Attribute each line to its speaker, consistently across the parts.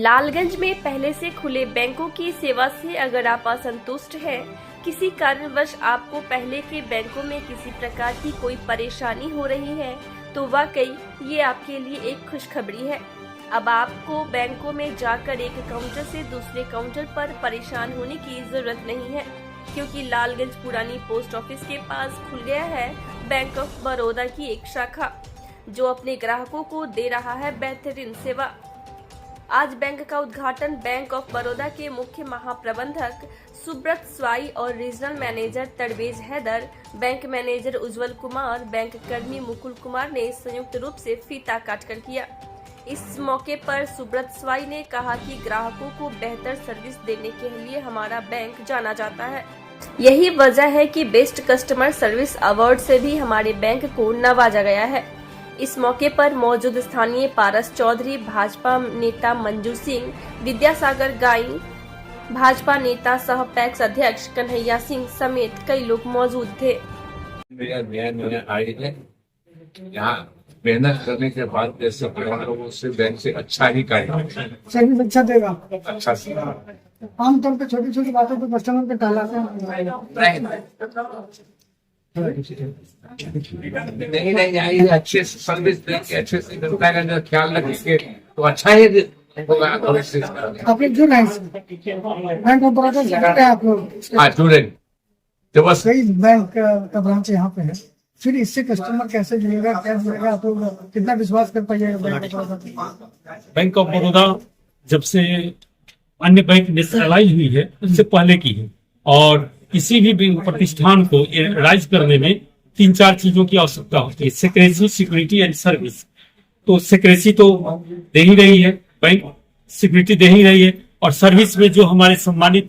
Speaker 1: लालगंज में पहले से खुले बैंकों की सेवा से अगर आप असंतुष्ट हैं, किसी कारणवश आपको पहले के बैंकों में किसी प्रकार की कोई परेशानी हो रही है, तो वाकई ये आपके लिए एक खुशखबरी है। अब आपको बैंकों में जाकर एक काउंटर से दूसरे काउंटर पर परेशान होने की जरूरत नहीं है, क्योंकि लालगंज पुरानी पोस्ट ऑफिस के पास खुल गया है बैंक ऑफ बड़ौदा की एक शाखा, जो अपने ग्राहकों को दे रहा है बेहतरीन सेवा। आज बैंक का उद्घाटन बैंक ऑफ बड़ौदा के मुख्य महाप्रबंधक सुब्रत स्वाई और रीजनल मैनेजर तड़वेज Haider, bank manager Ujjwal Kumar, bank कर्मी मुकुल कुमार ने संयुक्त रूप से फीता काटकर किया। इस मौके पर सुब्रत स्वाई ने कहा कि ग्राहकों को बेहतर सर्विस देने के लिए हमारा बैंक जाना जाता है। यही वजह है कि बेस्ट कस्टमर सर्विस अवार्ड से भी हमारे बैंक को नवाजा गया है। इस मौके पर मौजूद स्थानीय पारस चौधरी, भाजपा नेता मंजू सिंह, विद्यासागर गाई, भाजपा नेता सह पैक्स अध्यक्ष कन्हैया सिंह समेत कई लोग मौजूद थे।
Speaker 2: यहाँ मेहनत करने के बाद जैसे लोगों से बैंक से अच्छा ही कार्य
Speaker 3: सर्विस अच्छा देगा।
Speaker 2: अच्छा से
Speaker 3: आमतौर पर छोटी छोटी बातों पर कस्टमर पे टालाते हैं।
Speaker 2: नहीं आई अच्छे से सर्विस देंगे, अच्छे से जनता का ख्याल रखेंगे तो अच्छा ही होगा।
Speaker 3: आप लोग जुड़े बैंक ऑफ बड़ौदा से जुड़े हैं आप लोग?
Speaker 2: हाँ जुड़े। तो बस
Speaker 3: कई बैंक का ब्रांच यहाँ पे है, फिर इससे कस्टमर कैसे जुड़ेगा, क्या जुड़ेगा, आप लोग कितना विश्वास कर पाइएगा bank of Baroda?
Speaker 4: Bank of Baroda जब से अन्य बैंक नेशनलाइज हुई है उससे पहले की है, और किसी भी प्रतिष्ठान को राइज करने में 3-4 चीजों की आवश्यकता होती है, सिक्रेसी, सिक्योरिटी एंड सर्विस। तो सिक्रेसी तो दे ही रही है बैंक, सिक्योरिटी दे ही रही है, और सर्विस में जो हमारे सम्मानित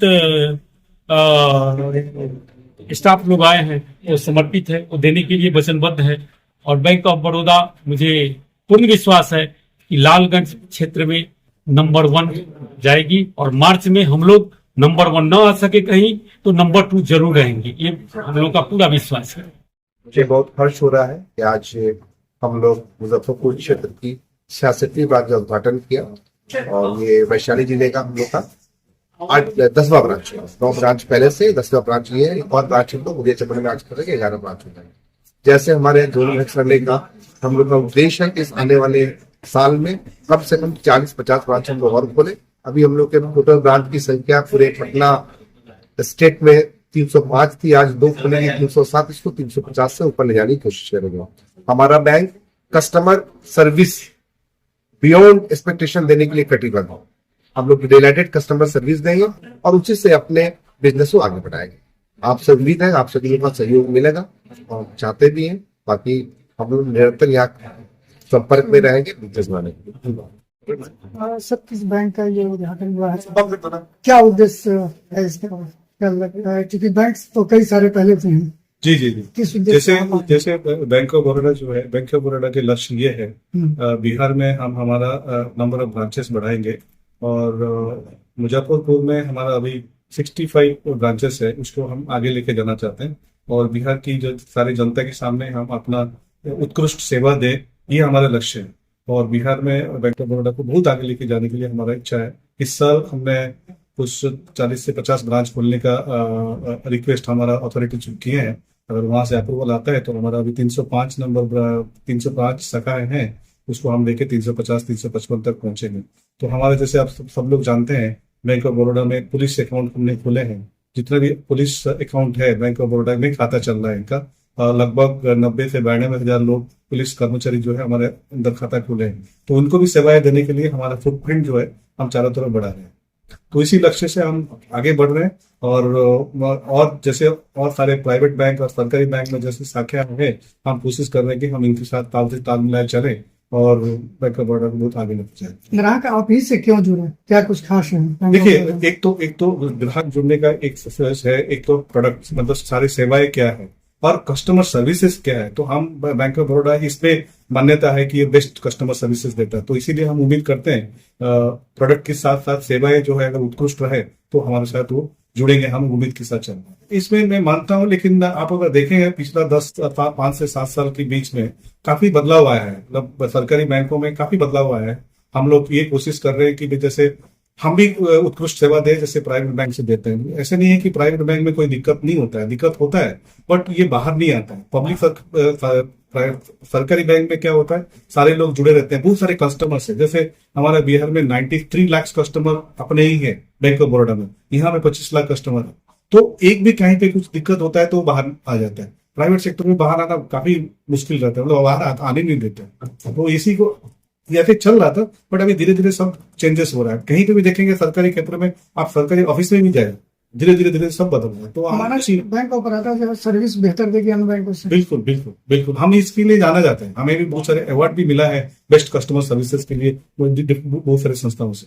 Speaker 4: स्टाफ लोग आए हैं वो समर्पित है, वो देने के लिए वचनबद्ध है। और बैंक ऑफ बड़ौदा, मुझे पूर्ण विश्वास है कि लालगंज क्षेत्र में नंबर 1 जाएगी, और मार्च में हम लोग नंबर 1 न आ सके कहीं तो नंबर 2 जरूर रहेंगे, ये हम लोग का पूरा विश्वास है।
Speaker 5: मुझे बहुत हर्ष हो रहा है कि आज हम लोग मुजफ्फरपुर क्षेत्र की 66वीं ब्रांच का उद्घाटन किया, और ये वैशाली जिले का हम लोग का 10वां ब्रांच है। 9 ब्रांच पहले से, 10वां ब्रांच ये है। एक और ब्रांच हम लोग मुझे चंबल में आज करेंगे, 11 ब्रांच हो जाएंगे। जैसे हमारे जोन करने का हम लोग का उद्देश्य है कि इस आने वाले साल में कम से कम 40-50 ब्रांच हम लोग और खोले। अभी हम लोग के टोटल ब्रांच की संख्या पूरे पटना स्टेट में 305 थी, आज 2 खुलेंगे, 307। इसको 350 से ऊपर ले जाने की कोशिश करेंगे। हमारा bank customer service beyond expectation देने के लिए कटिबद्ध है। हम लोग डिलाइटेड कस्टमर सर्विस देंगे और उसी से अपने बिजनेस को आगे बढ़ाएंगे। आपसे उम्मीद है आप सभी का सहयोग मिलेगा, और चाहते भी हैं। बाकी हम लोग निरंतर यहाँ संपर्क में रहेंगे बिजनेस बनाने।
Speaker 3: सब किस बैंक का ये उद्घाटन हुआ है, क्या उद्देश्य है इसका? क्या लगता है, क्योंकि बैंक तो कई सारे पहले से हैं।
Speaker 6: जी जी जी
Speaker 3: किस उद्देश्य
Speaker 6: जैसे बैंक ऑफ बड़ौदा जो है, बैंक ऑफ बड़ौदा के लक्ष्य ये है, बिहार में हम हमारा नंबर ऑफ ब्रांचेस बढ़ाएंगे, और मुजफ्फरपुर में हमारा अभी 65 ब्रांचेस है, उसको हम आगे लेके जाना चाहते हैं, और बिहार की जो सारी जनता के सामने हम अपना उत्कृष्ट सेवा दें, ये हमारा लक्ष्य है। और बिहार में बैंक ऑफ बड़ौदा को बहुत आगे लेके जाने के लिए हमारा इच्छा है। इस साल हमने कुछ 40 से 50 ब्रांच खोलने का रिक्वेस्ट हमारा अथॉरिटी किए हैं। अगर वहां से अप्रूवल आता है तो हमारा अभी 305 शाखाएं हैं, उसको हम लेके 350-355 तक पहुंचेंगे। तो हमारे जैसे आप सब लोग जानते हैं, बैंक ऑफ बड़ौदा में पुलिस अकाउंट हमने खोले हैं। जितने भी पुलिस अकाउंट है बैंक ऑफ बड़ौदा में खाता चल रहा है इनका, लगभग 90 से 92 हजार लोग पुलिस कर्मचारी जो है हमारे अंदर खाता खोले हैं। तो उनको भी सेवाएं देने के लिए हमारा फुटप्रिंट जो है हम चारों तरफ बढ़ा रहे हैं। तो इसी लक्ष्य से हम आगे बढ़ रहे हैं, और जैसे और सारे प्राइवेट बैंक और सरकारी बैंक में जैसे शाखाएं हैं, हम कोशिश कर रहे हैं कि हम इनके साथ ताल मिलाए चलें और बैंक ऑफ बड़ौदा को बहुत आगे लेके जाए।
Speaker 3: ग्राहक आप ही से क्यों जुड़े, क्या कुछ खास है?
Speaker 6: देखिए, एक तो ग्राहक जुड़ने का एक प्रोसेस है, एक तो प्रोडक्ट मतलब सारी सेवाएं क्या है, और कस्टमर सर्विसेज क्या है। तो हम बैंक ऑफ बड़ौदा इसमें मान्यता है कि ये बेस्ट कस्टमर सर्विसेज देता है। तो इसीलिए हम उम्मीद करते हैं प्रोडक्ट के साथ साथ सेवाएं जो है अगर उत्कृष्ट रहे तो हमारे साथ वो जुड़ेंगे। हम उम्मीद के साथ चल रहे हैं इसमें, मैं मानता हूं। लेकिन आप अगर देखें पिछला 5 से 7 साल के बीच में काफी बदलाव आया है, मतलब सरकारी बैंकों में काफी बदलाव आया है। हम लोग ये कोशिश कर रहे हैं कि जैसे हम भी उत्कृष्ट सेवा दें जैसे प्राइवेट बैंक से देते हैं। ऐसे नहीं है कि प्राइवेट बैंक में कोई दिक्कत नहीं होता है, दिक्कत होता है, बट ये बाहर नहीं आता है। सरकारी बैंक में क्या होता है, सारे लोग जुड़े रहते हैं, बहुत सारे कस्टमर्स है। जैसे हमारे बिहार में 93 लाख कस्टमर अपने ही है बैंक ऑफ बड़ौदा में, यहाँ में 25 लाख कस्टमर है। तो एक भी कहीं पे कुछ दिक्कत होता है तो वो बाहर आ जाता है। प्राइवेट सेक्टर में बाहर आना काफी मुश्किल रहता है, मतलब बाहर आने नहीं देते। तो इसी को या फिर चल रहा था, बट अभी धीरे धीरे सब चेंजेस हो रहा है। कहीं पे भी देखेंगे सरकारी क्षेत्र में, आप सरकारी ऑफिस में भी जाए, धीरे धीरे सब बदल रहा है। तो
Speaker 3: हमारा बैंक ऑपरेटर जो है सर्विस बेहतर देगी अन्य बैंकों से।
Speaker 6: बिल्कुल बिल्कुल बिल्कुल, हम इसके लिए जाना जाते हैं। हमें भी बहुत सारे अवार्ड भी मिला है बेस्ट कस्टमर सर्विसेज के लिए बहुत सारे संस्थाओं से।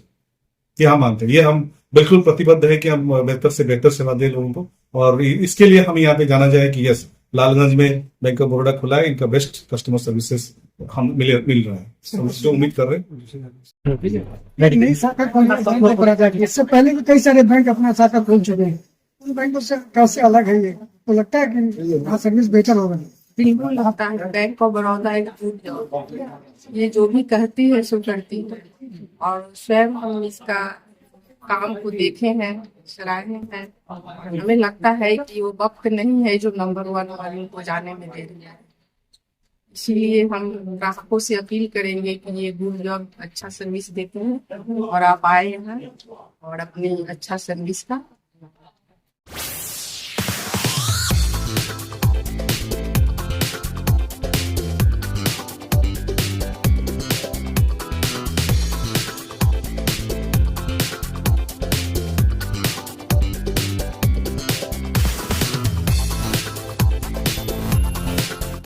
Speaker 6: ये हम मानते हैं, ये हम बिल्कुल प्रतिबद्ध है कि हम बेहतर से बेहतर सेवा दें लोगों को, और इसके लिए हम यहाँ पे जाना जाए कि यस, लालगंज में बैंक ऑफ बड़ौदा खुला है, इनका बेस्ट कस्टमर सर्विसेज हम मिल रहा है, जो उम्मीद कर रहे हैं।
Speaker 3: नई शाखा खोलना बैंक ऑपरेटर की, इससे पहले भी कई सारे बैंक अपना शाखा खोल चुके हैं, उन बैंकों से कैसे अलग है ये? तो लगता है कि यहाँ सर्विस बेहतर होगा।
Speaker 7: बिल्कुल लगता है बैंक ऑफ बड़ौदा एक गुड जॉब, ये जो भी कहती है सो करती है, और स्वयं हम इसका काम को देखे हैं, सराहे हैं। हमें लगता है कि वो वक्त नहीं है जो नंबर 1 वालों को जाने में दे रही है। इसीलिए हम ग्राहकों से अपील करेंगे कि ये गुड जॉब, अच्छा सर्विस देते हैं, और आप आए यहाँ और अपनी अच्छा सर्विस का